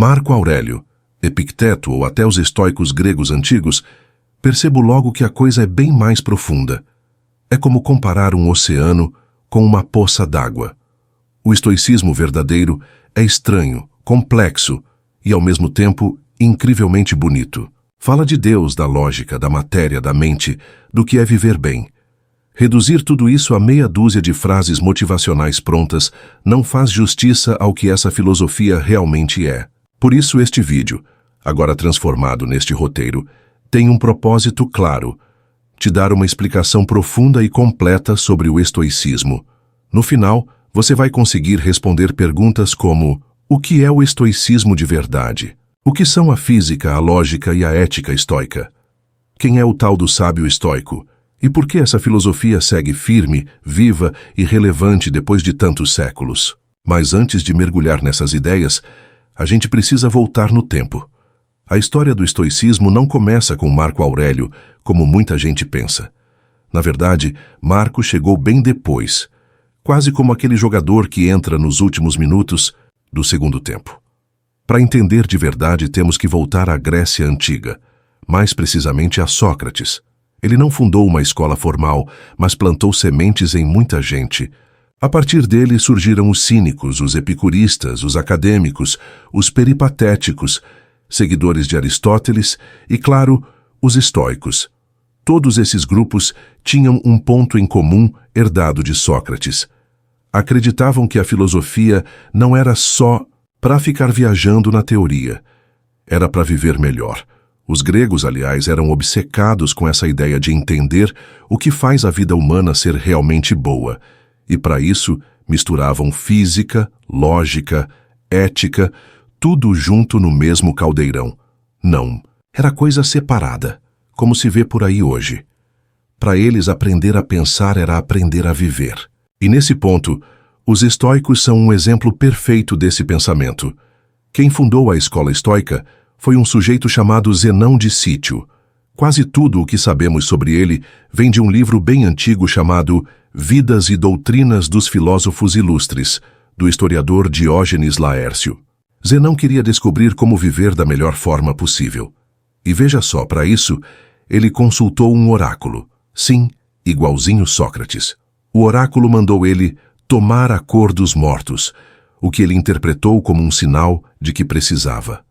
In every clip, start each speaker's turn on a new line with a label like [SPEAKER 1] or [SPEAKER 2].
[SPEAKER 1] Marco Aurélio, Epicteto ou até os estoicos gregos antigos, percebo logo que a coisa é bem mais profunda. É como comparar um oceano com uma poça d'água. O estoicismo verdadeiro é estranho, complexo e, ao mesmo tempo, incrivelmente bonito. Fala de Deus, da lógica, da matéria, da mente, do que é viver bem. Reduzir tudo isso a meia dúzia de frases motivacionais prontas não faz justiça ao que essa filosofia realmente é. Por isso este vídeo, agora transformado neste roteiro, tem um propósito claro: te dar uma explicação profunda e completa sobre o estoicismo. No final, você vai conseguir responder perguntas como: o que é o estoicismo de verdade? O que são a física, a lógica e a ética estoica? Quem é o tal do sábio estoico? E por que essa filosofia segue firme, viva e relevante depois de tantos séculos? Mas antes de mergulhar nessas ideias, a gente precisa voltar no tempo. A história do estoicismo não começa com Marco Aurélio, como muita gente pensa. Na verdade, Marco chegou bem depois, quase como aquele jogador que entra nos últimos minutos do segundo tempo. Para entender de verdade, temos que voltar à Grécia Antiga, mais precisamente a Sócrates. Ele não fundou uma escola formal, mas plantou sementes em muita gente. A partir dele surgiram os cínicos, os epicuristas, os acadêmicos, os peripatéticos, seguidores de Aristóteles e, claro, os estoicos. Todos esses grupos tinham um ponto em comum herdado de Sócrates. Acreditavam que a filosofia não era só para ficar viajando na teoria. Era para viver melhor. Os gregos, aliás, eram obcecados com essa ideia de entender o que faz a vida humana ser realmente boa. E para isso, misturavam física, lógica, ética, tudo junto no mesmo caldeirão. Não, era coisa separada, como se vê por aí hoje. Para eles, aprender a pensar era aprender a viver. E nesse ponto, os estoicos são um exemplo perfeito desse pensamento. Quem fundou a escola estoica foi um sujeito chamado Zenão de Cítio. Quase tudo o que sabemos sobre ele vem de um livro bem antigo chamado Vidas e Doutrinas dos Filósofos Ilustres, do historiador Diógenes Laércio. Zenão queria descobrir como viver da melhor forma possível. E veja só, para isso, ele consultou um oráculo. Sim, igualzinho Sócrates. O oráculo mandou ele tomar a cor dos mortos, o que ele interpretou como um sinal de que precisava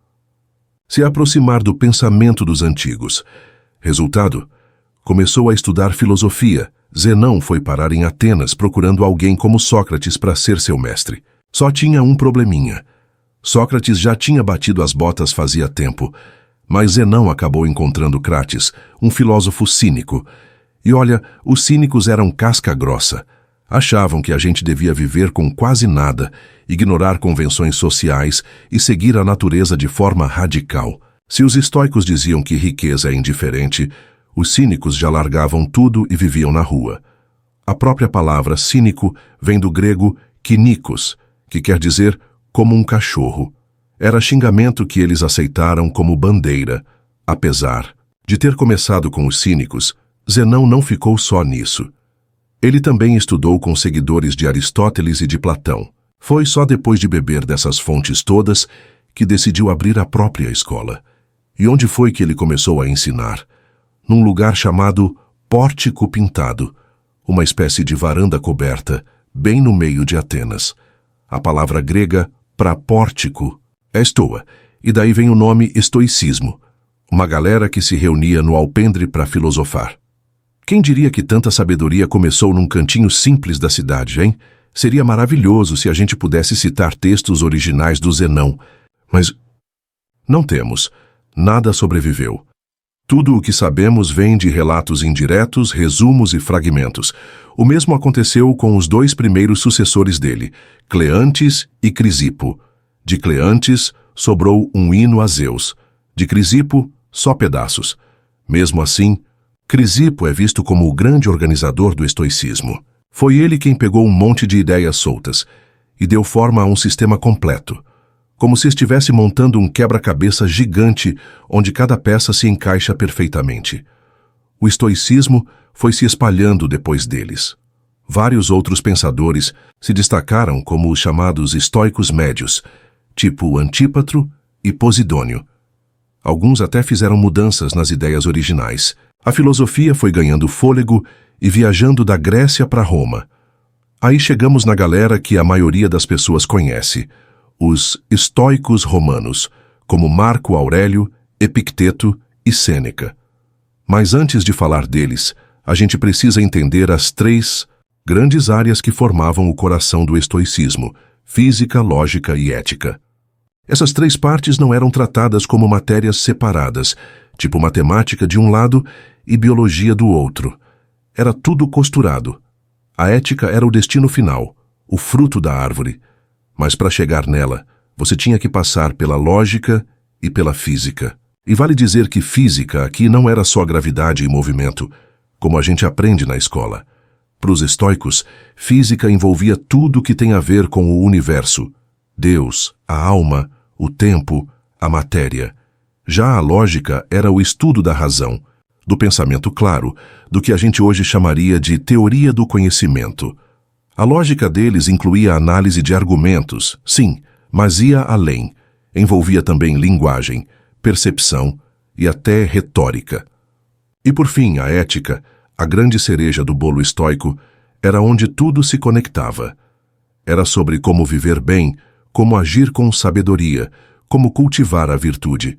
[SPEAKER 1] se aproximar do pensamento dos antigos. Resultado, começou a estudar filosofia. Zenão foi parar em Atenas procurando alguém como Sócrates para ser seu mestre. Só tinha um probleminha. Sócrates já tinha batido as botas fazia tempo, mas Zenão acabou encontrando Crates, um filósofo cínico. E olha, os cínicos eram casca grossa. Achavam que a gente devia viver com quase nada, ignorar convenções sociais e seguir a natureza de forma radical. Se os estoicos diziam que riqueza é indiferente, os cínicos já largavam tudo e viviam na rua. A própria palavra cínico vem do grego kynikos, que quer dizer como um cachorro. Era xingamento que eles aceitaram como bandeira. Apesar de ter começado com os cínicos, Zenão não ficou só nisso. Ele também estudou com seguidores de Aristóteles e de Platão. Foi só depois de beber dessas fontes todas que decidiu abrir a própria escola. E onde foi que ele começou a ensinar? Num lugar chamado Pórtico Pintado, uma espécie de varanda coberta, bem no meio de Atenas. A palavra grega para pórtico é stoa, e daí vem o nome estoicismo, uma galera que se reunia no alpendre para filosofar. Quem diria que tanta sabedoria começou num cantinho simples da cidade, hein? Seria maravilhoso se a gente pudesse citar textos originais do Zenão, mas não temos. Nada sobreviveu. Tudo o que sabemos vem de relatos indiretos, resumos e fragmentos. O mesmo aconteceu com os dois primeiros sucessores dele, Cleantes e Crisipo. De Cleantes sobrou um hino a Zeus. De Crisipo, só pedaços. Mesmo assim, Crisipo é visto como o grande organizador do estoicismo. Foi ele quem pegou um monte de ideias soltas e deu forma a um sistema completo, como se estivesse montando um quebra-cabeça gigante onde cada peça se encaixa perfeitamente. O estoicismo foi se espalhando depois deles. Vários outros pensadores se destacaram como os chamados estoicos médios, tipo Antípatro e Posidônio. Alguns até fizeram mudanças nas ideias originais. A filosofia foi ganhando fôlego e viajando da Grécia para Roma. Aí chegamos na galera que a maioria das pessoas conhece, os estoicos romanos, como Marco Aurélio, Epicteto e Sêneca. Mas antes de falar deles, a gente precisa entender as 3 grandes áreas que formavam o coração do estoicismo: física, lógica e ética. Essas 3 partes não eram tratadas como matérias separadas, tipo matemática de um lado e biologia do outro. Era tudo costurado. A ética era o destino final, o fruto da árvore. Mas para chegar nela, você tinha que passar pela lógica e pela física. E vale dizer que física aqui não era só gravidade e movimento, como a gente aprende na escola. Para os estoicos, física envolvia tudo que tem a ver com o universo: Deus, a alma, o tempo, a matéria. Já a lógica era o estudo da razão, do pensamento claro, do que a gente hoje chamaria de teoria do conhecimento. A lógica deles incluía a análise de argumentos, sim, mas ia além. Envolvia também linguagem, percepção e até retórica. E por fim, a ética, a grande cereja do bolo estoico, era onde tudo se conectava. Era sobre como viver bem, como agir com sabedoria, como cultivar a virtude.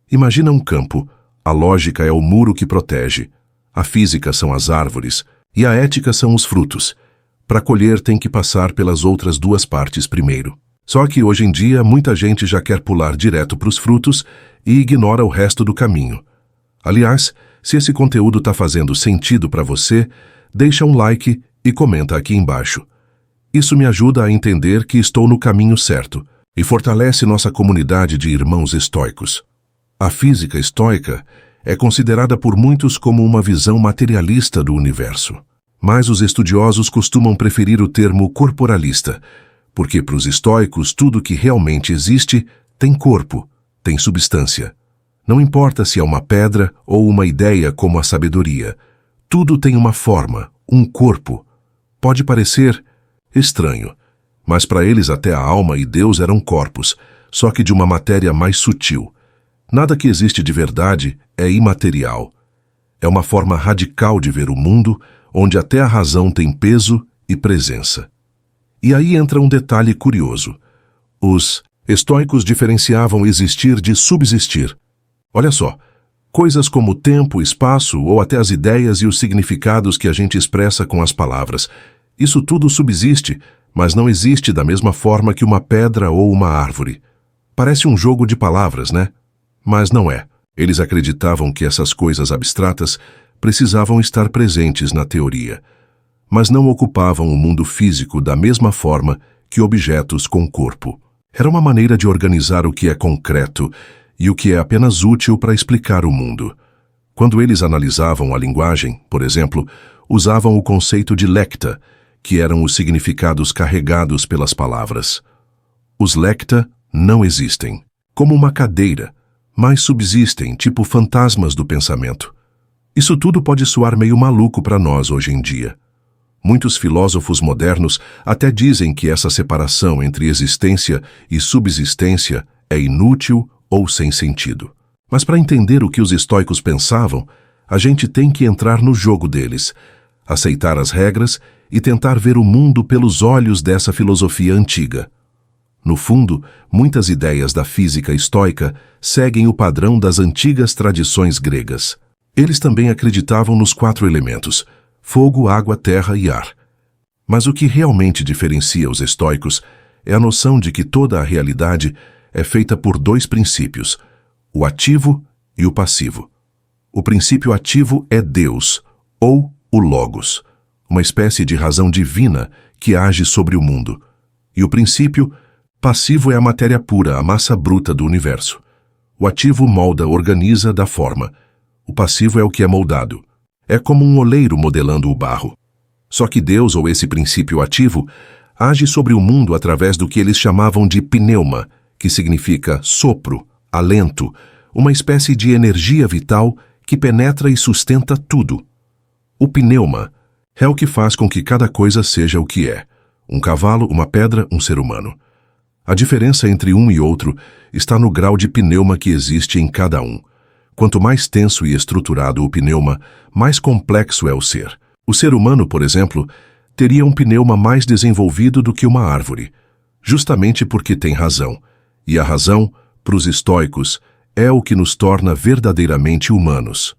[SPEAKER 1] Imagina um campo. A lógica é o muro que protege, a física são as árvores e a ética são os frutos. Para colher tem que passar pelas outras 2 partes primeiro. Só que hoje em dia muita gente já quer pular direto para os frutos e ignora o resto do caminho. Aliás, se esse conteúdo está fazendo sentido para você, deixa um like e comenta aqui embaixo. Isso me ajuda a entender que estou no caminho certo e fortalece nossa comunidade de irmãos estoicos. A física estoica é considerada por muitos como uma visão materialista do universo. Mas os estudiosos costumam preferir o termo corporalista, porque para os estoicos tudo que realmente existe tem corpo, tem substância. Não importa se é uma pedra ou uma ideia como a sabedoria. Tudo tem uma forma, um corpo. Pode parecer estranho, mas para eles até a alma e Deus eram corpos, só que de uma matéria mais sutil. Nada que existe de verdade é imaterial. É uma forma radical de ver o mundo, onde até a razão tem peso e presença. E aí entra um detalhe curioso. Os estoicos diferenciavam existir de subsistir. Olha só, coisas como tempo, espaço ou até as ideias e os significados que a gente expressa com as palavras. Isso tudo subsiste, mas não existe da mesma forma que uma pedra ou uma árvore. Parece um jogo de palavras, né? Mas não é. Eles acreditavam que essas coisas abstratas precisavam estar presentes na teoria, mas não ocupavam o mundo físico da mesma forma que objetos com corpo. Era uma maneira de organizar o que é concreto e o que é apenas útil para explicar o mundo. Quando eles analisavam a linguagem, por exemplo, usavam o conceito de lecta, que eram os significados carregados pelas palavras. Os lecta não existem, como uma cadeira, mas subsistem, tipo fantasmas do pensamento. Isso tudo pode soar meio maluco para nós hoje em dia. Muitos filósofos modernos até dizem que essa separação entre existência e subsistência é inútil ou sem sentido. Mas para entender o que os estoicos pensavam, a gente tem que entrar no jogo deles, aceitar as regras e tentar ver o mundo pelos olhos dessa filosofia antiga. No fundo, muitas ideias da física estoica seguem o padrão das antigas tradições gregas. Eles também acreditavam nos 4 elementos: fogo, água, terra e ar. Mas o que realmente diferencia os estoicos é a noção de que toda a realidade é feita por 2 princípios, o ativo e o passivo. O princípio ativo é Deus, ou o Logos, uma espécie de razão divina que age sobre o mundo. E o princípio passivo é a matéria pura, a massa bruta do universo. O ativo molda, organiza, dá forma. O passivo é o que é moldado. É como um oleiro modelando o barro. Só que Deus, ou esse princípio ativo, age sobre o mundo através do que eles chamavam de pneuma, que significa sopro, alento, uma espécie de energia vital que penetra e sustenta tudo. O pneuma é o que faz com que cada coisa seja o que é: um cavalo, uma pedra, um ser humano. A diferença entre um e outro está no grau de pneuma que existe em cada um. Quanto mais tenso e estruturado o pneuma, mais complexo é o ser. O ser humano, por exemplo, teria um pneuma mais desenvolvido do que uma árvore, justamente porque tem razão. E a razão, para os estoicos, é o que nos torna verdadeiramente humanos.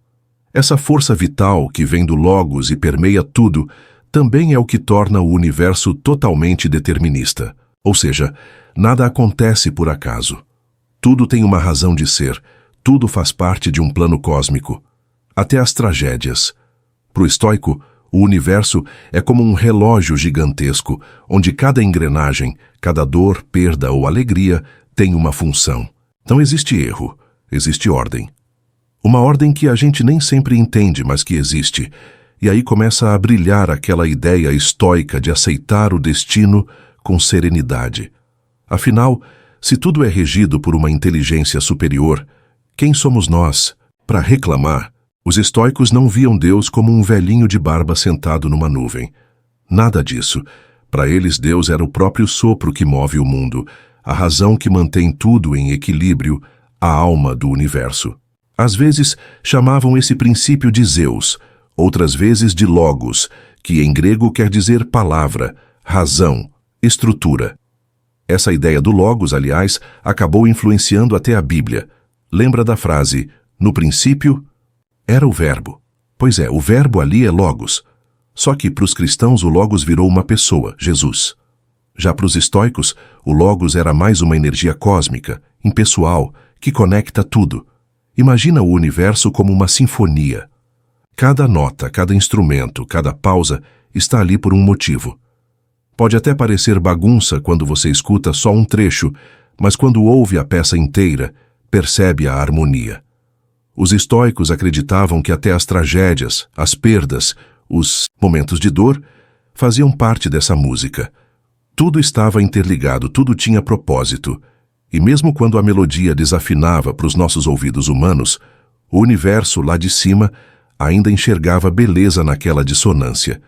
[SPEAKER 1] Essa força vital que vem do Logos e permeia tudo, também é o que torna o universo totalmente determinista. Ou seja, nada acontece por acaso. Tudo tem uma razão de ser, tudo faz parte de um plano cósmico. Até as tragédias. Para o estoico, o universo é como um relógio gigantesco, onde cada engrenagem, cada dor, perda ou alegria tem uma função. Não existe erro, existe ordem. Uma ordem que a gente nem sempre entende, mas que existe. E aí começa a brilhar aquela ideia estoica de aceitar o destino com serenidade. Afinal, se tudo é regido por uma inteligência superior, quem somos nós para reclamar? Os estoicos não viam Deus como um velhinho de barba sentado numa nuvem. Nada disso. Para eles, Deus era o próprio sopro que move o mundo, a razão que mantém tudo em equilíbrio, a alma do universo. Às vezes, chamavam esse princípio de Zeus, outras vezes de Logos, que em grego quer dizer palavra, razão, estrutura. Essa ideia do Logos, aliás, acabou influenciando até a Bíblia. Lembra da frase, no princípio, era o verbo. Pois é, o verbo ali é Logos. Só que para os cristãos o Logos virou uma pessoa, Jesus. Já para os estoicos, o Logos era mais uma energia cósmica, impessoal, que conecta tudo. Imagina o universo como uma sinfonia. Cada nota, cada instrumento, cada pausa está ali por um motivo. Pode até parecer bagunça quando você escuta só um trecho, mas quando ouve a peça inteira, percebe a harmonia. Os estoicos acreditavam que até as tragédias, as perdas, os momentos de dor, faziam parte dessa música. Tudo estava interligado, tudo tinha propósito. E mesmo quando a melodia desafinava para os nossos ouvidos humanos, o universo lá de cima ainda enxergava beleza naquela dissonância.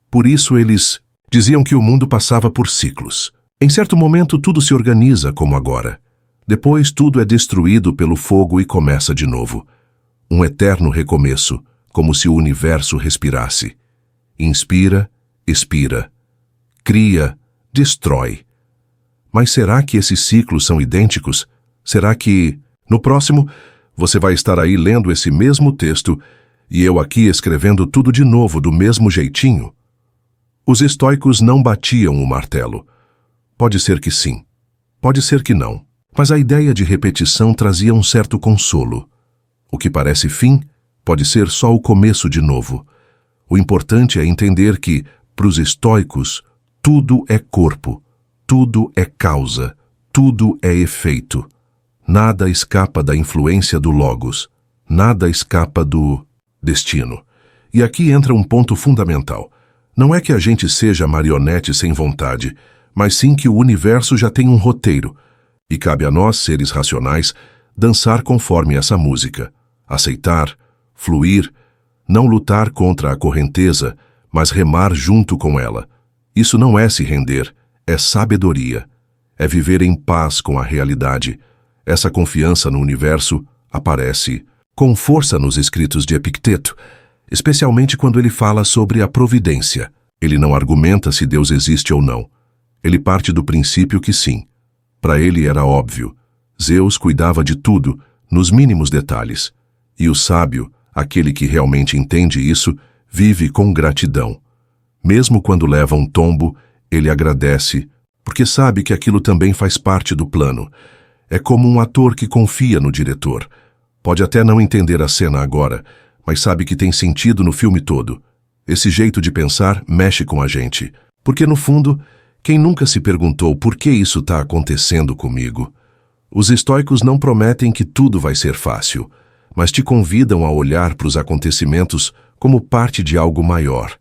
[SPEAKER 1] Por isso eles diziam que o mundo passava por ciclos. Em certo momento tudo se organiza como agora. Depois tudo é destruído pelo fogo e começa de novo. Um eterno recomeço, como se o universo respirasse. Inspira, expira. Cria, destrói. Mas será que esses ciclos são idênticos? Será que, no próximo, você vai estar aí lendo esse mesmo texto e eu aqui escrevendo tudo de novo do mesmo jeitinho? Os estoicos não batiam o martelo. Pode ser que sim, pode ser que não. Mas a ideia de repetição trazia um certo consolo. O que parece fim pode ser só o começo de novo. O importante é entender que, para os estoicos, tudo é corpo. Tudo é causa, tudo é efeito. Nada escapa da influência do Logos, nada escapa do destino. E aqui entra um ponto fundamental. Não é que a gente seja marionete sem vontade, mas sim que o universo já tem um roteiro, e cabe a nós, seres racionais, dançar conforme essa música, aceitar, fluir, não lutar contra a correnteza, mas remar junto com ela. Isso não é se render, é sabedoria, é viver em paz com a realidade. Essa confiança no universo aparece com força nos escritos de Epicteto, especialmente quando ele fala sobre a providência. Ele não argumenta se Deus existe ou não. Ele parte do princípio que sim. Para ele era óbvio. Zeus cuidava de tudo, nos mínimos detalhes. E o sábio, aquele que realmente entende isso, vive com gratidão. Mesmo quando leva um tombo, ele agradece, porque sabe que aquilo também faz parte do plano. É como um ator que confia no diretor. Pode até não entender a cena agora, mas sabe que tem sentido no filme todo. Esse jeito de pensar mexe com a gente, porque no fundo, quem nunca se perguntou por que isso está acontecendo comigo? Os estoicos não prometem que tudo vai ser fácil, mas te convidam a olhar para os acontecimentos como parte de algo maior.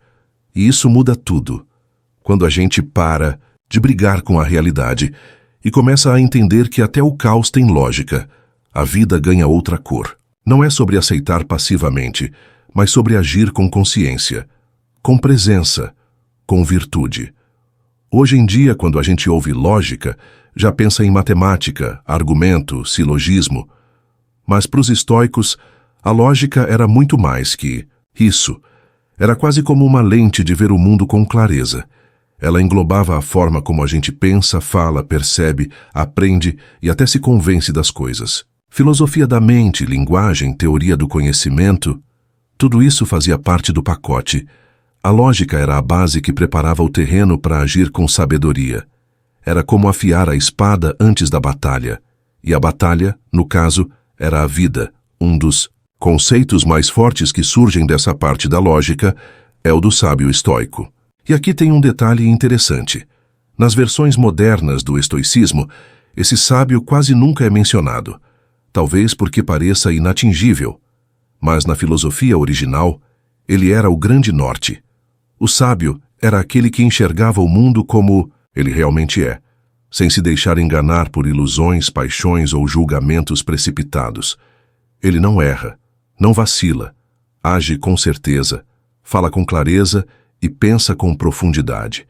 [SPEAKER 1] E isso muda tudo. Quando a gente para de brigar com a realidade e começa a entender que até o caos tem lógica, a vida ganha outra cor. Não é sobre aceitar passivamente, mas sobre agir com consciência, com presença, com virtude. Hoje em dia, quando a gente ouve lógica, já pensa em matemática, argumento, silogismo. Mas para os estoicos, a lógica era muito mais que isso. Era quase como uma lente de ver o mundo com clareza. Ela englobava a forma como a gente pensa, fala, percebe, aprende e até se convence das coisas. Filosofia da mente, linguagem, teoria do conhecimento, tudo isso fazia parte do pacote. A lógica era a base que preparava o terreno para agir com sabedoria. Era como afiar a espada antes da batalha. E a batalha, no caso, era a vida. Um dos conceitos mais fortes que surgem dessa parte da lógica é o do sábio estoico. E aqui tem um detalhe interessante. Nas versões modernas do estoicismo, esse sábio quase nunca é mencionado, talvez porque pareça inatingível. Mas na filosofia original, ele era o grande norte. O sábio era aquele que enxergava o mundo como ele realmente é, sem se deixar enganar por ilusões, paixões ou julgamentos precipitados. Ele não erra, não vacila, age com certeza, fala com clareza e pensa com profundidade.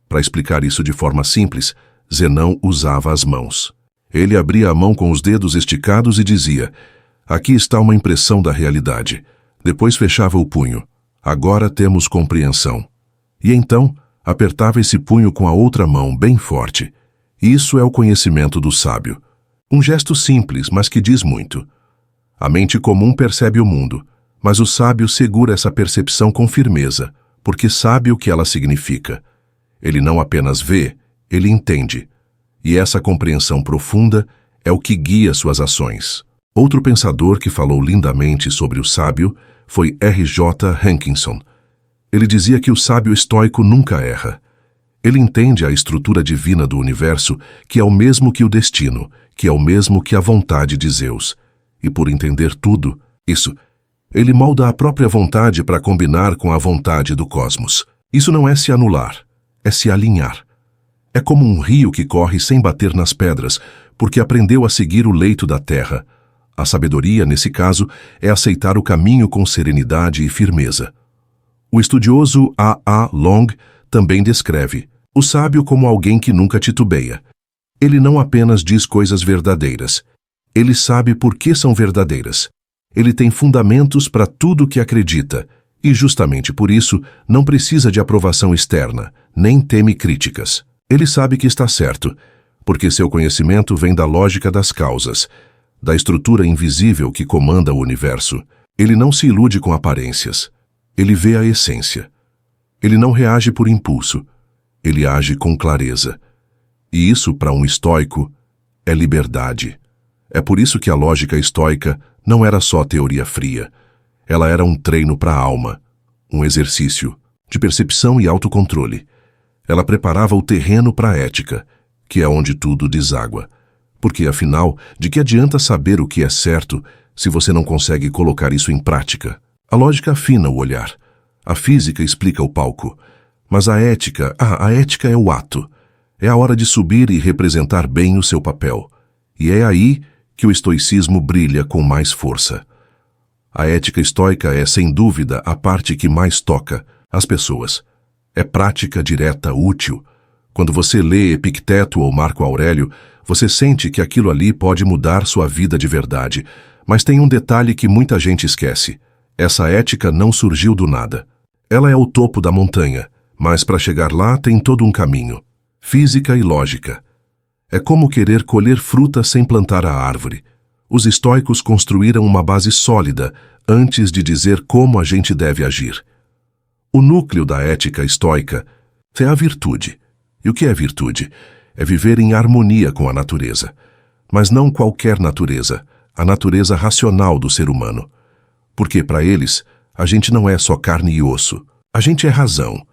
[SPEAKER 1] Para explicar isso de forma simples, Zenão usava as mãos. Ele abria a mão com os dedos esticados e dizia: aqui está uma impressão da realidade. Depois fechava o punho. Agora temos compreensão. E então, apertava esse punho com a outra mão bem forte. Isso é o conhecimento do sábio. Um gesto simples, mas que diz muito. A mente comum percebe o mundo, mas o sábio segura essa percepção com firmeza, porque sabe o que ela significa. Ele não apenas vê, ele entende. E essa compreensão profunda é o que guia suas ações. Outro pensador que falou lindamente sobre o sábio foi R.J. Hankinson. Ele dizia que o sábio estoico nunca erra. Ele entende a estrutura divina do universo, que é o mesmo que o destino, que é o mesmo que a vontade de Zeus. E por entender tudo, ele molda a própria vontade para combinar com a vontade do cosmos. Isso não é se anular, é se alinhar. É como um rio que corre sem bater nas pedras, porque aprendeu a seguir o leito da terra. A sabedoria, nesse caso, é aceitar o caminho com serenidade e firmeza. O estudioso A. Long também descreve o sábio como alguém que nunca titubeia. Ele não apenas diz coisas verdadeiras. Ele sabe por que são verdadeiras. Ele tem fundamentos para tudo o que acredita, e justamente por isso não precisa de aprovação externa, nem teme críticas. Ele sabe que está certo, porque seu conhecimento vem da lógica das causas, da estrutura invisível que comanda o universo. Ele não se ilude com aparências. Ele vê a essência. Ele não reage por impulso. Ele age com clareza. E isso, para um estoico, é liberdade. É por isso que a lógica estoica não era só teoria fria. Ela era um treino para a alma, um exercício de percepção e autocontrole. Ela preparava o terreno para a ética, que é onde tudo deságua. Porque, afinal, de que adianta saber o que é certo se você não consegue colocar isso em prática? A lógica afina o olhar. A física explica o palco. Mas a ética é o ato. É a hora de subir e representar bem o seu papel. E é aí que o estoicismo brilha com mais força. A ética estoica é, sem dúvida, a parte que mais toca as pessoas. É prática, direta, útil. Quando você lê Epicteto ou Marco Aurélio, você sente que aquilo ali pode mudar sua vida de verdade. Mas tem um detalhe que muita gente esquece. Essa ética não surgiu do nada. Ela é o topo da montanha, mas para chegar lá tem todo um caminho. Física e lógica. É como querer colher fruta sem plantar a árvore. Os estoicos construíram uma base sólida antes de dizer como a gente deve agir. O núcleo da ética estoica é a virtude. E o que é virtude? É viver em harmonia com a natureza. Mas não qualquer natureza, a natureza racional do ser humano. Porque, para eles, a gente não é só carne e osso. A gente é razão.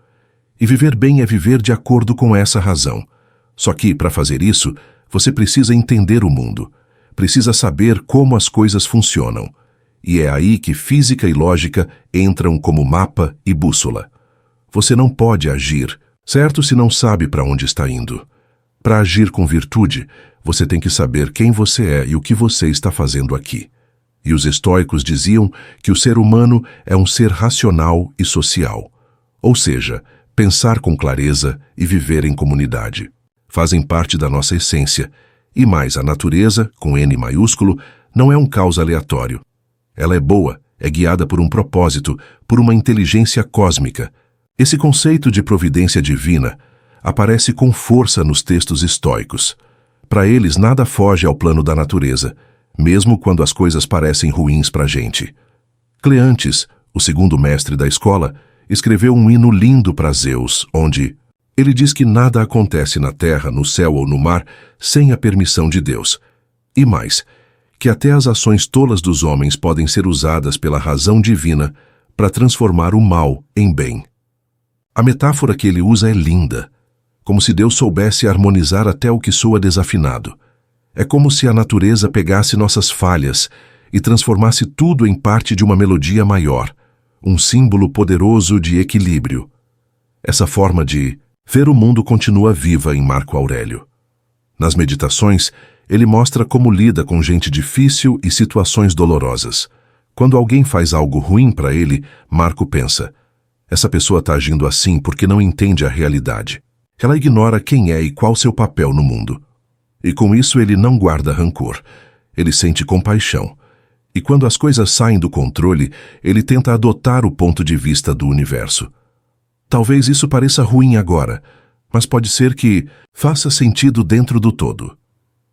[SPEAKER 1] E viver bem é viver de acordo com essa razão. Só que, para fazer isso, você precisa entender o mundo. Precisa saber como as coisas funcionam. E é aí que física e lógica entram como mapa e bússola. Você não pode agir, certo, se não sabe para onde está indo. Para agir com virtude, você tem que saber quem você é e o que você está fazendo aqui. E os estoicos diziam que o ser humano é um ser racional e social. Ou seja, pensar com clareza e viver em comunidade. fazem parte da nossa essência, e mais, a natureza, com N maiúsculo, não é um caos aleatório. Ela é boa, é guiada por um propósito, por uma inteligência cósmica. Esse conceito de providência divina aparece com força nos textos estoicos. Para eles, nada foge ao plano da natureza, mesmo quando as coisas parecem ruins para a gente. Cleantes, o segundo mestre da escola, escreveu um hino lindo para Zeus, onde ele diz que nada acontece na terra, no céu ou no mar sem a permissão de Deus. E mais, que até as ações tolas dos homens podem ser usadas pela razão divina para transformar o mal em bem. A metáfora que ele usa é linda, como se Deus soubesse harmonizar até o que soa desafinado. É como se a natureza pegasse nossas falhas e transformasse tudo em parte de uma melodia maior, um símbolo poderoso de equilíbrio. Essa forma de ver o mundo continua viva em Marco Aurélio. Nas meditações, ele mostra como lida com gente difícil e situações dolorosas. Quando alguém faz algo ruim para ele, Marco pensa: essa pessoa está agindo assim porque não entende a realidade. Ela ignora quem é e qual seu papel no mundo. E com isso ele não guarda rancor. Ele sente compaixão. E quando as coisas saem do controle, ele tenta adotar o ponto de vista do universo. Talvez isso pareça ruim agora, mas pode ser que faça sentido dentro do todo.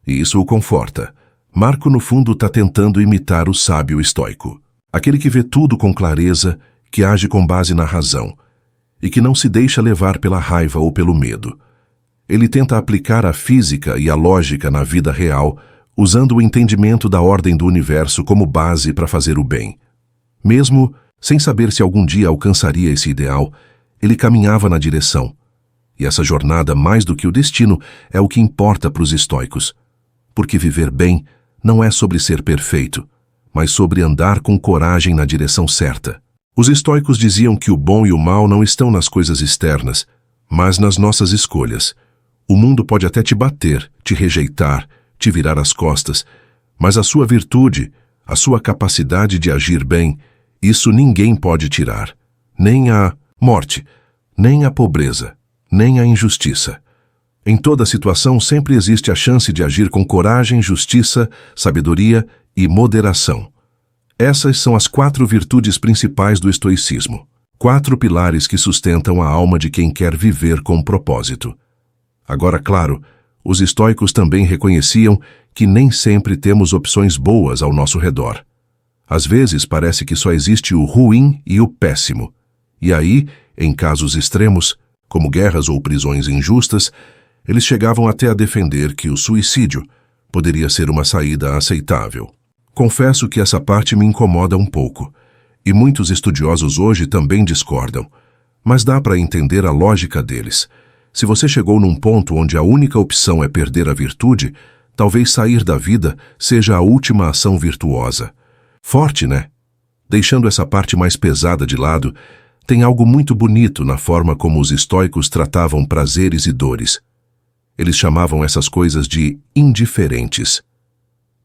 [SPEAKER 1] E isso o conforta. Marco, no fundo, está tentando imitar o sábio estoico. Aquele que vê tudo com clareza, que age com base na razão, e que não se deixa levar pela raiva ou pelo medo. Ele tenta aplicar a física e a lógica na vida real, usando o entendimento da ordem do universo como base para fazer o bem. Mesmo sem saber se algum dia alcançaria esse ideal, ele caminhava na direção. E essa jornada, mais do que o destino, é o que importa para os estoicos. Porque viver bem não é sobre ser perfeito, mas sobre andar com coragem na direção certa. Os estoicos diziam que o bom e o mal não estão nas coisas externas, mas nas nossas escolhas. O mundo pode até te bater, te rejeitar, te virar as costas, mas a sua virtude, a sua capacidade de agir bem, isso ninguém pode tirar. Nem a morte, nem a pobreza, nem a injustiça. Em toda situação sempre existe a chance de agir com coragem, justiça, sabedoria e moderação. Essas são as 4 virtudes principais do estoicismo. 4 pilares que sustentam a alma de quem quer viver com propósito. Agora, claro, os estoicos também reconheciam que nem sempre temos opções boas ao nosso redor. Às vezes parece que só existe o ruim e o péssimo. E aí, em casos extremos, como guerras ou prisões injustas, eles chegavam até a defender que o suicídio poderia ser uma saída aceitável. Confesso que essa parte me incomoda um pouco, e muitos estudiosos hoje também discordam, mas dá para entender a lógica deles. Se você chegou num ponto onde a única opção é perder a virtude, talvez sair da vida seja a última ação virtuosa. Forte, né? Deixando essa parte mais pesada de lado, tem algo muito bonito na forma como os estoicos tratavam prazeres e dores. Eles chamavam essas coisas de indiferentes.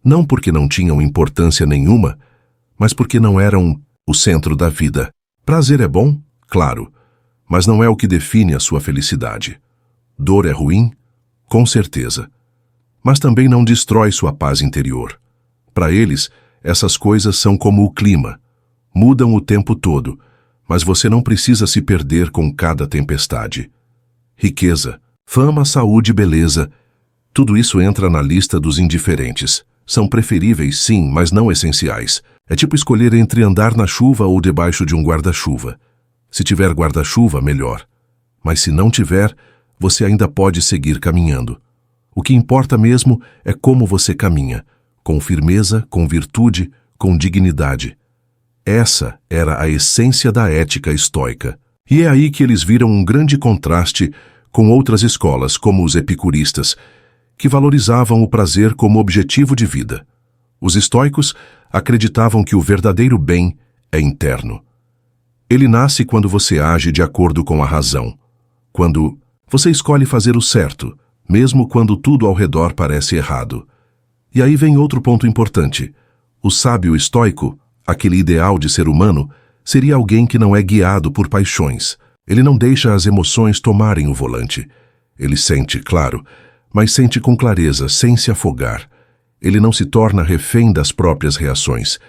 [SPEAKER 1] Não porque não tinham importância nenhuma, mas porque não eram o centro da vida. Prazer é bom? Claro, mas não é o que define a sua felicidade. Dor é ruim? Com certeza. Mas também não destrói sua paz interior. Para eles, essas coisas são como o clima. Mudam o tempo todo, mas você não precisa se perder com cada tempestade. Riqueza, fama, saúde e beleza, tudo isso entra na lista dos indiferentes. São preferíveis, sim, mas não essenciais. É tipo escolher entre andar na chuva ou debaixo de um guarda-chuva. Se tiver guarda-chuva, melhor. Mas se não tiver, você ainda pode seguir caminhando. O que importa mesmo é como você caminha, com firmeza, com virtude, com dignidade. Essa era a essência da ética estoica. E é aí que eles viram um grande contraste com outras escolas, como os epicuristas, que valorizavam o prazer como objetivo de vida. Os estoicos acreditavam que o verdadeiro bem é interno. Ele nasce quando você age de acordo com a razão, quando você escolhe fazer o certo, mesmo quando tudo ao redor parece errado. E aí vem outro ponto importante. O sábio estoico, aquele ideal de ser humano, seria alguém que não é guiado por paixões. Ele não deixa as emoções tomarem o volante. Ele sente, claro, mas sente com clareza, sem se afogar. Ele não se torna refém das próprias reações.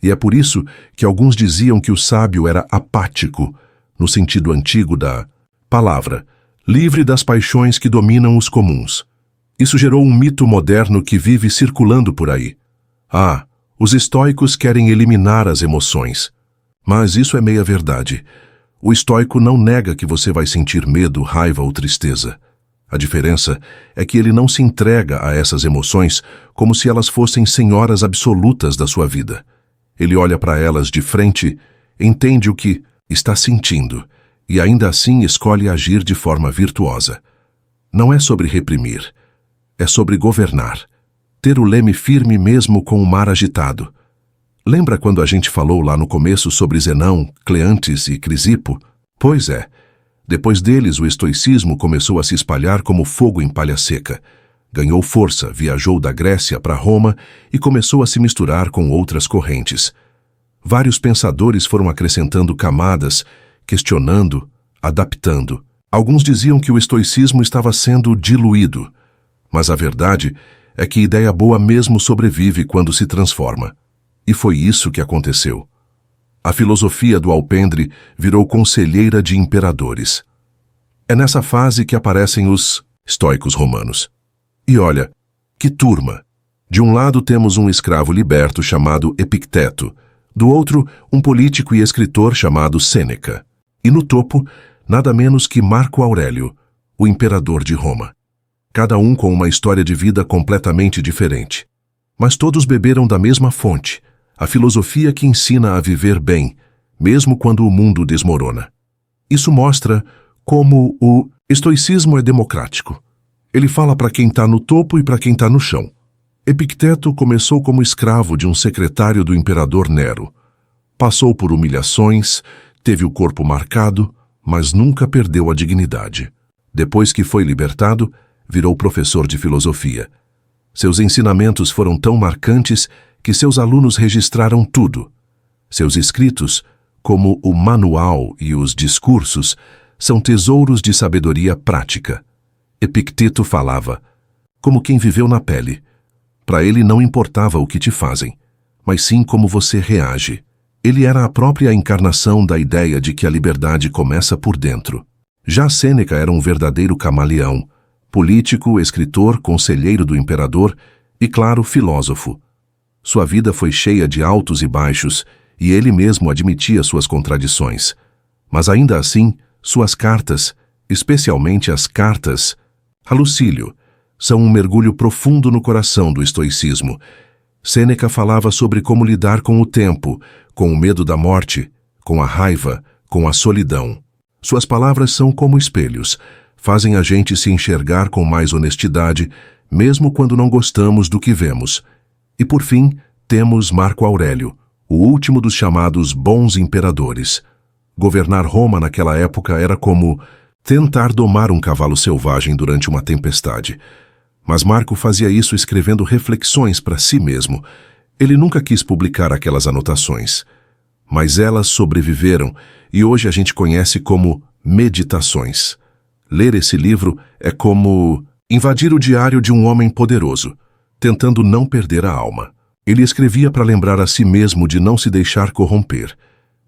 [SPEAKER 1] E é por isso que alguns diziam que o sábio era apático, no sentido antigo da palavra, livre das paixões que dominam os comuns. Isso gerou um mito moderno que vive circulando por aí. Ah, os estoicos querem eliminar as emoções. Mas isso é meia verdade. O estoico não nega que você vai sentir medo, raiva ou tristeza. A diferença é que ele não se entrega a essas emoções como se elas fossem senhoras absolutas da sua vida. Ele olha para elas de frente, entende o que está sentindo e ainda assim escolhe agir de forma virtuosa. Não é sobre reprimir, é sobre governar. Ter o leme firme mesmo com o mar agitado. Lembra quando a gente falou lá no começo sobre Zenão, Cleantes e Crisipo? Pois é. Depois deles, o estoicismo começou a se espalhar como fogo em palha seca. Ganhou força, viajou da Grécia para Roma e começou a se misturar com outras correntes. Vários pensadores foram acrescentando camadas, questionando, adaptando. Alguns diziam que o estoicismo estava sendo diluído, mas a verdade é que ideia boa mesmo sobrevive quando se transforma. E foi isso que aconteceu. A filosofia do alpendre virou conselheira de imperadores. É nessa fase que aparecem os estoicos romanos. E olha, que turma! De um lado temos um escravo liberto chamado Epicteto, do outro, um político e escritor chamado Sêneca. E no topo, nada menos que Marco Aurélio, o imperador de Roma. Cada um com uma história de vida completamente diferente. Mas todos beberam da mesma fonte, a filosofia que ensina a viver bem, mesmo quando o mundo desmorona. Isso mostra como o estoicismo é democrático. Ele fala para quem está no topo e para quem está no chão. Epicteto começou como escravo de um secretário do imperador Nero. Passou por humilhações, teve o corpo marcado, mas nunca perdeu a dignidade. Depois que foi libertado, virou professor de filosofia. Seus ensinamentos foram tão marcantes que seus alunos registraram tudo. Seus escritos, como o Manual e os Discursos, são tesouros de sabedoria prática. Epicteto falava, como quem viveu na pele. Para ele não importava o que te fazem, mas sim como você reage. Ele era a própria encarnação da ideia de que a liberdade começa por dentro. Já Sêneca era um verdadeiro camaleão, político, escritor, conselheiro do imperador e, claro, filósofo. Sua vida foi cheia de altos e baixos, e ele mesmo admitia suas contradições. Mas ainda assim, suas cartas, especialmente as cartas a Lucílio, são um mergulho profundo no coração do estoicismo. Sêneca falava sobre como lidar com o tempo, com o medo da morte, com a raiva, com a solidão. Suas palavras são como espelhos, fazem a gente se enxergar com mais honestidade, mesmo quando não gostamos do que vemos. E por fim, temos Marco Aurélio, o último dos chamados bons imperadores. Governar Roma naquela época era como tentar domar um cavalo selvagem durante uma tempestade. Mas Marco fazia isso escrevendo reflexões para si mesmo. Ele nunca quis publicar aquelas anotações. Mas elas sobreviveram e hoje a gente conhece como Meditações. Ler esse livro é como invadir o diário de um homem poderoso, tentando não perder a alma. Ele escrevia para lembrar a si mesmo de não se deixar corromper,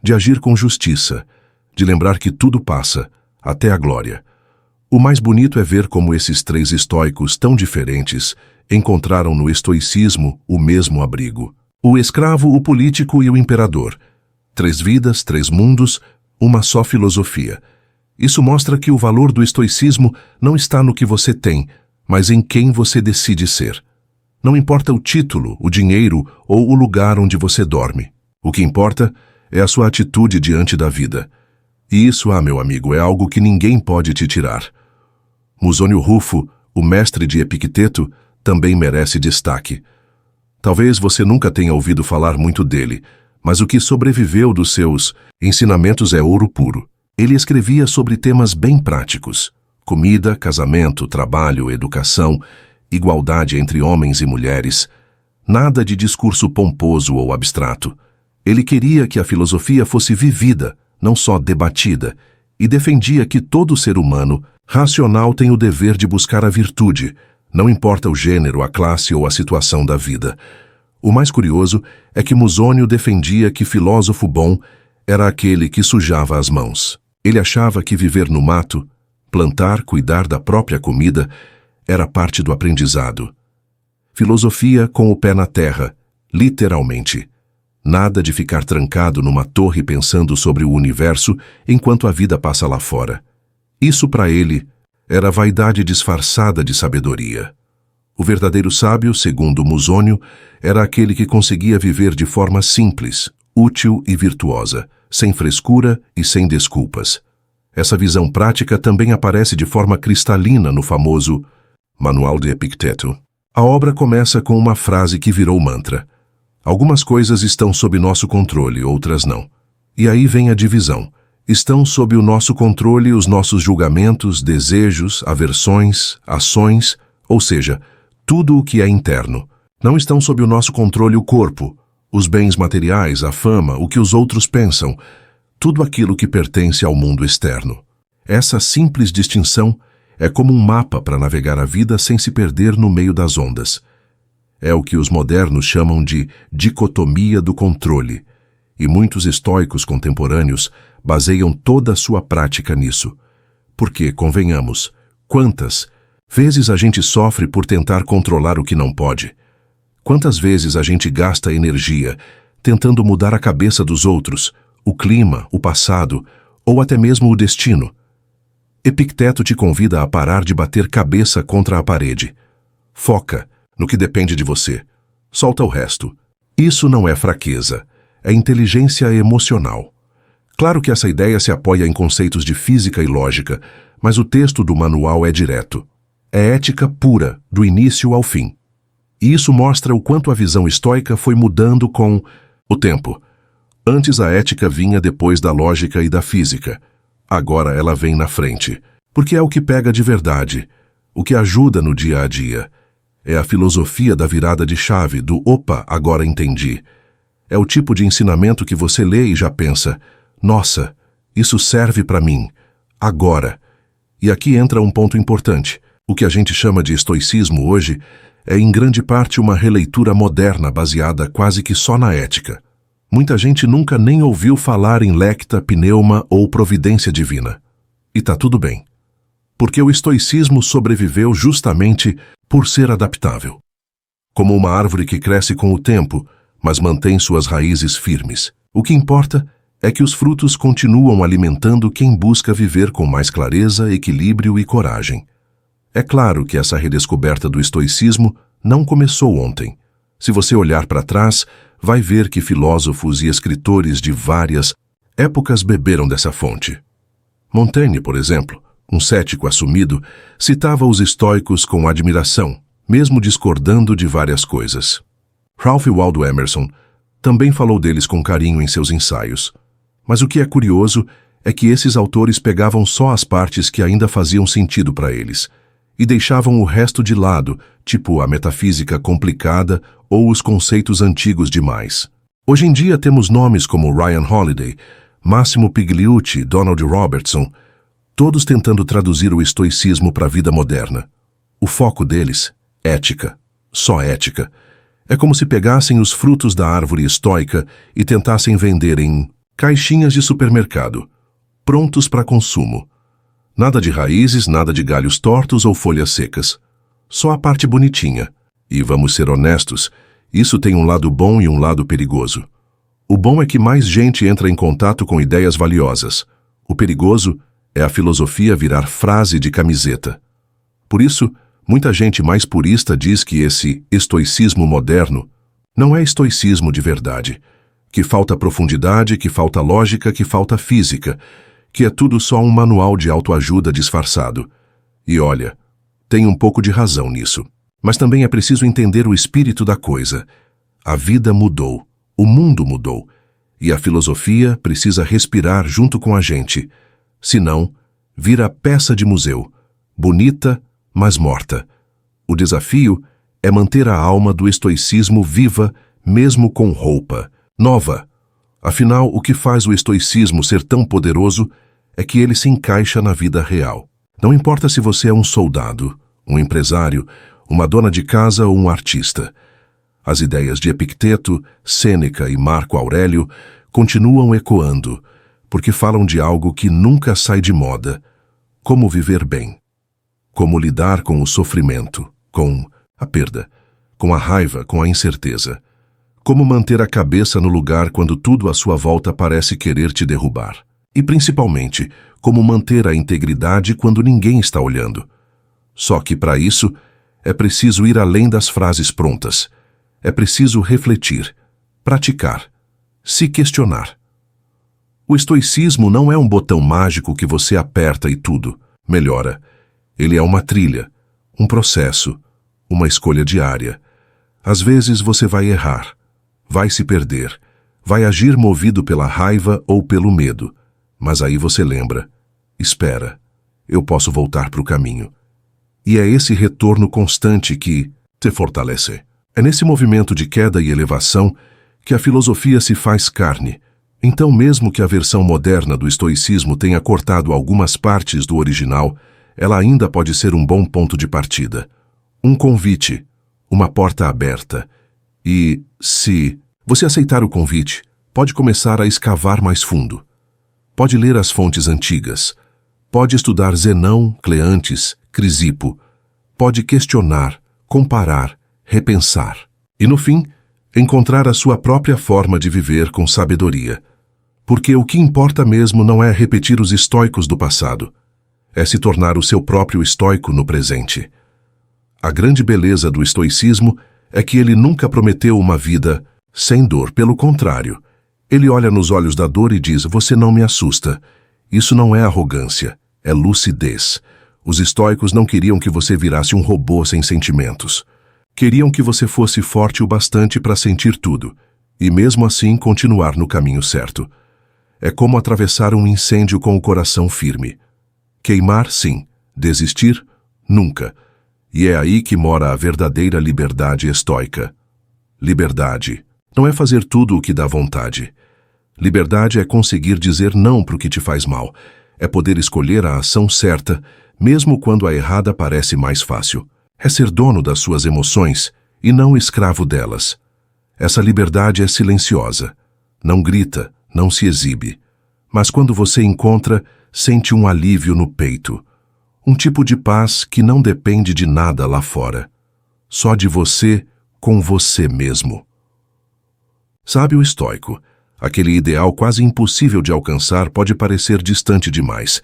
[SPEAKER 1] de agir com justiça, de lembrar que tudo passa, até a glória. O mais bonito é ver como esses três estoicos tão diferentes encontraram no estoicismo o mesmo abrigo. O escravo, o político e o imperador. 3 vidas, 3 mundos, uma só filosofia. Isso mostra que o valor do estoicismo não está no que você tem, mas em quem você decide ser. Não importa o título, o dinheiro ou o lugar onde você dorme. O que importa é a sua atitude diante da vida. E isso, meu amigo, é algo que ninguém pode te tirar. Musônio Rufo, o mestre de Epicteto, também merece destaque. Talvez você nunca tenha ouvido falar muito dele, mas o que sobreviveu dos seus ensinamentos é ouro puro. Ele escrevia sobre temas bem práticos: comida, casamento, trabalho, educação, igualdade entre homens e mulheres. Nada de discurso pomposo ou abstrato. Ele queria que a filosofia fosse vivida, não só debatida, e defendia que todo ser humano racional tem o dever de buscar a virtude, Não importa o gênero, a classe ou a situação da vida. O mais curioso é que Musônio defendia que filósofo bom era aquele que sujava as mãos. Ele achava que viver no mato, plantar, cuidar da própria comida, era parte do aprendizado. Filosofia com o pé na terra, literalmente. Nada de ficar trancado numa torre pensando sobre o universo enquanto a vida passa lá fora. Isso para ele era vaidade disfarçada de sabedoria. O verdadeiro sábio, segundo Musônio, era aquele que conseguia viver de forma simples, útil e virtuosa, sem frescura e sem desculpas. Essa visão prática também aparece de forma cristalina no famoso Manual de Epicteto. A obra começa com uma frase que virou mantra. Algumas coisas estão sob nosso controle, outras não. E aí vem a divisão. Estão sob o nosso controle os nossos julgamentos, desejos, aversões, ações, ou seja, tudo o que é interno. Não estão sob o nosso controle o corpo, os bens materiais, a fama, o que os outros pensam, tudo aquilo que pertence ao mundo externo. Essa simples distinção é como um mapa para navegar a vida sem se perder no meio das ondas. É o que os modernos chamam de dicotomia do controle, e muitos estoicos contemporâneos baseiam toda a sua prática nisso. Porque, convenhamos, quantas vezes a gente sofre por tentar controlar o que não pode? Quantas vezes a gente gasta energia tentando mudar a cabeça dos outros, o clima, o passado, ou até mesmo o destino? Epicteto te convida a parar de bater cabeça contra a parede. Foca no que depende de você. Solta o resto. Isso não é fraqueza, é inteligência emocional. Claro que essa ideia se apoia em conceitos de física e lógica, mas o texto do manual é direto. É ética pura, do início ao fim. E isso mostra o quanto a visão estoica foi mudando com o tempo. Antes a ética vinha depois da lógica e da física. Agora ela vem na frente, porque é o que pega de verdade, o que ajuda no dia a dia. É a filosofia da virada de chave, do opa, agora entendi. É o tipo de ensinamento que você lê e já pensa, nossa, isso serve para mim, agora. E aqui entra um ponto importante. O que a gente chama de estoicismo hoje é em grande parte uma releitura moderna baseada quase que só na ética. Muita gente nunca nem ouviu falar em lecta, pneuma ou providência divina. E tá tudo bem. Porque o estoicismo sobreviveu justamente por ser adaptável. Como uma árvore que cresce com o tempo, mas mantém suas raízes firmes. O que importa é que os frutos continuam alimentando quem busca viver com mais clareza, equilíbrio e coragem. É claro que essa redescoberta do estoicismo não começou ontem. Se você olhar para trás, vai ver que filósofos e escritores de várias épocas beberam dessa fonte. Montaigne, por exemplo, um cético assumido, citava os estoicos com admiração, mesmo discordando de várias coisas. Ralph Waldo Emerson também falou deles com carinho em seus ensaios. Mas o que é curioso é que esses autores pegavam só as partes que ainda faziam sentido para eles e deixavam o resto de lado, tipo a metafísica complicada ou os conceitos antigos demais. Hoje em dia temos nomes como Ryan Holiday, Massimo Pigliucci, Donald Robertson, todos tentando traduzir o estoicismo para a vida moderna. O foco deles, ética, só ética. É como se pegassem os frutos da árvore estoica e tentassem vender em caixinhas de supermercado, prontos para consumo. Nada de raízes, nada de galhos tortos ou folhas secas. Só a parte bonitinha. E vamos ser honestos, isso tem um lado bom e um lado perigoso. O bom é que mais gente entra em contato com ideias valiosas. O perigoso é a filosofia virar frase de camiseta. Por isso, muita gente mais purista diz que esse estoicismo moderno não é estoicismo de verdade, que falta profundidade, que falta lógica, que falta física, que é tudo só um manual de autoajuda disfarçado. E olha, tem um pouco de razão nisso. Mas também é preciso entender o espírito da coisa. A vida mudou, o mundo mudou, e a filosofia precisa respirar junto com a gente. Senão, vira peça de museu, bonita, mas morta. O desafio é manter a alma do estoicismo viva, mesmo com roupa nova. Afinal, o que faz o estoicismo ser tão poderoso é que ele se encaixa na vida real. Não importa se você é um soldado, um empresário uma dona de casa ou um artista. As ideias de Epicteto, Sêneca e Marco Aurélio continuam ecoando, porque falam de algo que nunca sai de moda: como viver bem. Como lidar com o sofrimento, com a perda, com a raiva, com a incerteza. Como manter a cabeça no lugar quando tudo à sua volta parece querer te derrubar. E, principalmente, como manter a integridade quando ninguém está olhando. Só que, para isso, é preciso ir além das frases prontas. É preciso refletir, praticar, se questionar. O estoicismo não é um botão mágico que você aperta e tudo melhora. Ele é uma trilha, um processo, uma escolha diária. Às vezes você vai errar, vai se perder, vai agir movido pela raiva ou pelo medo. Mas aí você lembra: espera, eu posso voltar para o caminho. E é esse retorno constante que te fortalece. É nesse movimento de queda e elevação que a filosofia se faz carne. Então, mesmo que a versão moderna do estoicismo tenha cortado algumas partes do original, ela ainda pode ser um bom ponto de partida. Um convite, uma porta aberta. E, se você aceitar o convite, pode começar a escavar mais fundo. Pode ler as fontes antigas. Pode estudar Zenão, Cleantes, Crisipo. Pode questionar, comparar, repensar. E, no fim, encontrar a sua própria forma de viver com sabedoria. Porque o que importa mesmo não é repetir os estoicos do passado. É se tornar o seu próprio estoico no presente. A grande beleza do estoicismo é que ele nunca prometeu uma vida sem dor. Pelo contrário, ele olha nos olhos da dor e diz: você não me assusta. Isso não é arrogância, é lucidez. Os estoicos não queriam que você virasse um robô sem sentimentos. Queriam que você fosse forte o bastante para sentir tudo, e mesmo assim continuar no caminho certo. É como atravessar um incêndio com o coração firme. Queimar, sim. Desistir, nunca. E é aí que mora a verdadeira liberdade estoica. Liberdade não é fazer tudo o que dá vontade. Liberdade é conseguir dizer não para o que te faz mal. É poder escolher a ação certa, mesmo quando a errada parece mais fácil. É ser dono das suas emoções e não escravo delas. Essa liberdade é silenciosa. Não grita, não se exibe. Mas quando você encontra, sente um alívio no peito. Um tipo de paz que não depende de nada lá fora. Só de você com você mesmo. Sabe o estoico? Aquele ideal quase impossível de alcançar pode parecer distante demais.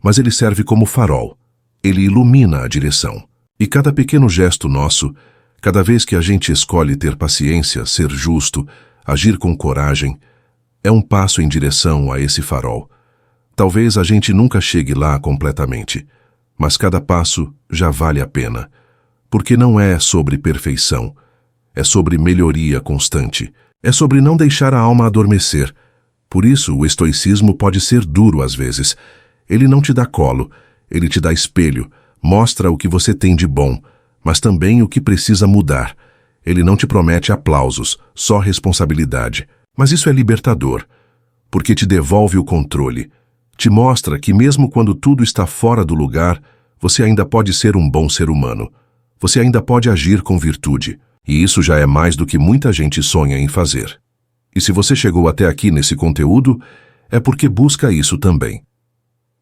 [SPEAKER 1] Mas ele serve como farol. Ele ilumina a direção. E cada pequeno gesto nosso, cada vez que a gente escolhe ter paciência, ser justo, agir com coragem, é um passo em direção a esse farol. Talvez a gente nunca chegue lá completamente, mas cada passo já vale a pena. Porque não é sobre perfeição, é sobre melhoria constante, é sobre não deixar a alma adormecer. Por isso, o estoicismo pode ser duro às vezes. Ele não te dá colo, ele te dá espelho, mostra o que você tem de bom, mas também o que precisa mudar. Ele não te promete aplausos, só responsabilidade. Mas isso é libertador, porque te devolve o controle. Te mostra que mesmo quando tudo está fora do lugar, você ainda pode ser um bom ser humano. Você ainda pode agir com virtude. E isso já é mais do que muita gente sonha em fazer. E se você chegou até aqui nesse conteúdo, é porque busca isso também.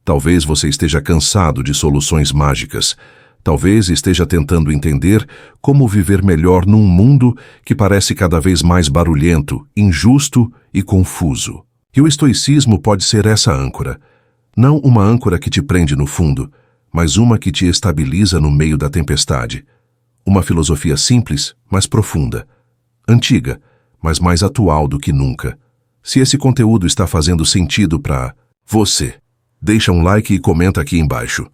[SPEAKER 1] Talvez você esteja cansado de soluções mágicas. Talvez esteja tentando entender como viver melhor num mundo que parece cada vez mais barulhento, injusto e confuso. E o estoicismo pode ser essa âncora. Não uma âncora que te prende no fundo, mas uma que te estabiliza no meio da tempestade. Uma filosofia simples, mas profunda. Antiga, mas mais atual do que nunca. Se esse conteúdo está fazendo sentido para você, deixa um like e comenta aqui embaixo.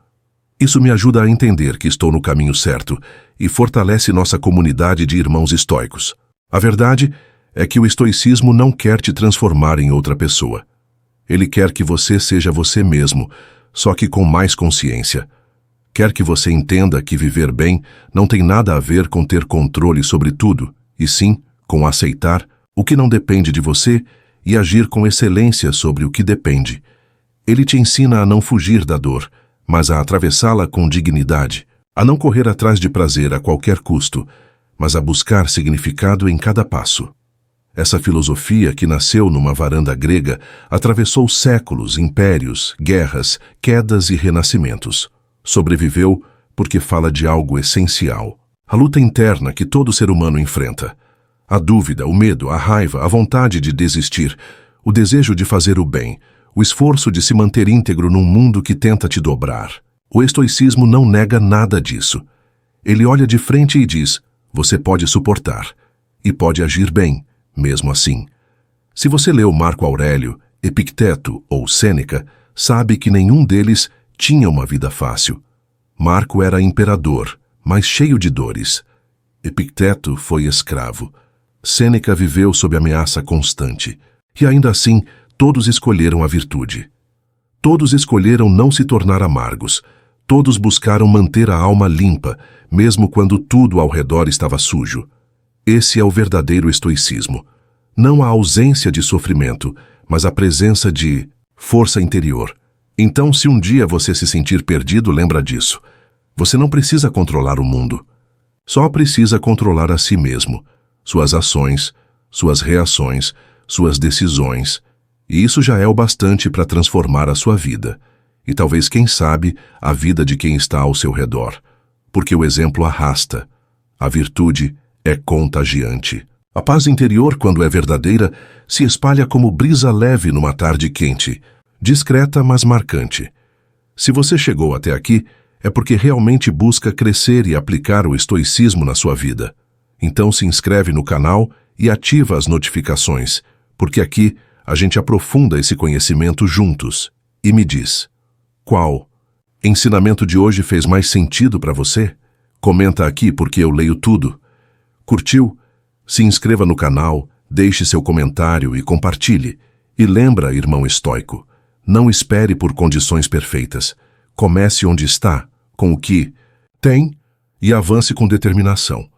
[SPEAKER 1] Isso me ajuda a entender que estou no caminho certo e fortalece nossa comunidade de irmãos estoicos. A verdade é que o estoicismo não quer te transformar em outra pessoa. Ele quer que você seja você mesmo, só que com mais consciência. Quer que você entenda que viver bem não tem nada a ver com ter controle sobre tudo, e sim com aceitar o que não depende de você e agir com excelência sobre o que depende. Ele te ensina a não fugir da dor, mas a atravessá-la com dignidade, a não correr atrás de prazer a qualquer custo, mas a buscar significado em cada passo. Essa filosofia, que nasceu numa varanda grega, atravessou séculos, impérios, guerras, quedas e renascimentos. Sobreviveu porque fala de algo essencial: a luta interna que todo ser humano enfrenta. A dúvida, o medo, a raiva, a vontade de desistir, o desejo de fazer o bem, o esforço de se manter íntegro num mundo que tenta te dobrar. O estoicismo não nega nada disso. Ele olha de frente e diz: você pode suportar e pode agir bem, mesmo assim. Se você leu Marco Aurélio, Epicteto ou Sêneca, sabe que nenhum deles tinha uma vida fácil. Marco era imperador, mas cheio de dores. Epicteto foi escravo. Sêneca viveu sob ameaça constante. E ainda assim, todos escolheram a virtude. Todos escolheram não se tornar amargos. Todos buscaram manter a alma limpa, mesmo quando tudo ao redor estava sujo. Esse é o verdadeiro estoicismo. Não a ausência de sofrimento, mas a presença de força interior. Então, se um dia você se sentir perdido, lembra disso. Você não precisa controlar o mundo. Só precisa controlar a si mesmo, suas ações, suas reações, suas decisões. E isso já é o bastante para transformar a sua vida. E talvez, quem sabe, a vida de quem está ao seu redor. Porque o exemplo arrasta. A virtude é contagiante. A paz interior, quando é verdadeira, se espalha como brisa leve numa tarde quente, discreta, mas marcante. Se você chegou até aqui, é porque realmente busca crescer e aplicar o estoicismo na sua vida. Então se inscreve no canal e ativa as notificações, porque aqui a gente aprofunda esse conhecimento juntos. E me diz: qual ensinamento de hoje fez mais sentido para você? Comenta aqui porque eu leio tudo. Curtiu? Se inscreva no canal, deixe seu comentário e compartilhe. E lembra, irmão estoico, não espere por condições perfeitas. Comece onde está, com o que tem, e avance com determinação.